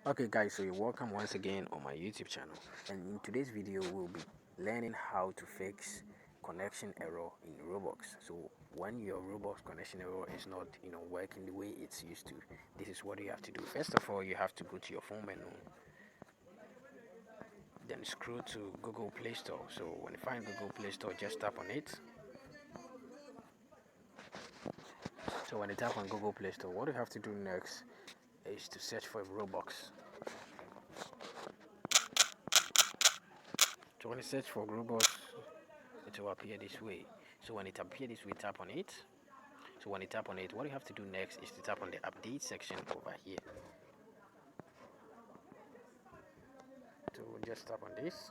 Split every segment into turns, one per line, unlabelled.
Okay guys, so you're welcome once again on my YouTube channel, and in today's video we'll be learning how to fix connection error in Roblox. So when your Roblox connection error is not working the way it's used to, this is what you have to do. First of all, you have to go to your phone menu, then scroll to Google Play Store. So when you find Google Play Store, just tap on it. So when you tap on Google Play Store, what you have to do next is to search for Roblox. So when you search for Roblox, it will appear this way. So when it appears this way, tap on it. So when you tap on it, what you have to do next is to tap on the update section over here. So just tap on this.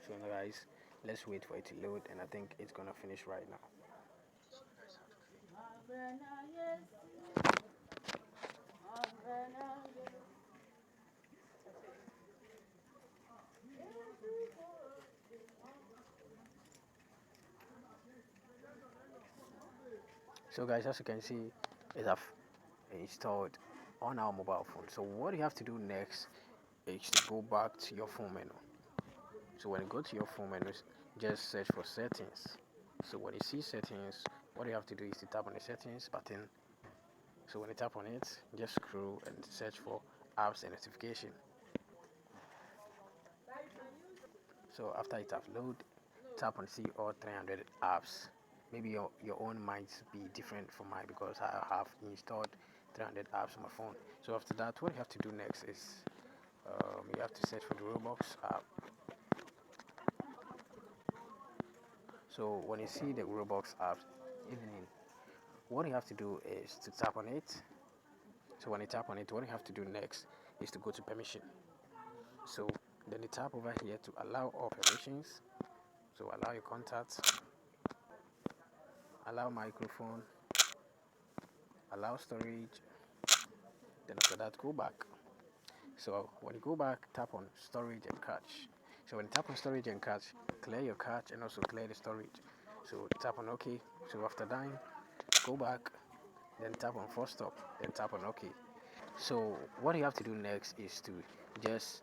So now guys, let's wait for it to load, and I think it's gonna finish right now. So guys, as you can see, it's have installed on our mobile phone. So what you have to do next is to go back to your phone menu. So when you go to your phone menu, just search for settings. So when you see settings, what you have to do is to tap on the settings button. So when you tap on it, just scroll and search for apps and notification. So after it upload, tap on see all 300 apps. Maybe your own might be different from mine because I have installed 300 apps on my phone. So after that, what you have to do next is you have to search for the Roblox app. So when you see the Roblox app, what you have to do is to tap on it. So when you tap on it, what you have to do next is to go to permission. So then you tap over here to allow all permissions. So allow your contacts, allow microphone, allow storage, then after that go back. So when you go back, tap on storage and cache. So when you tap on storage and cache, clear your cache and also clear the storage. So tap on OK. So after that, go back, then tap on force stop, then tap on OK. So what you have to do next is to just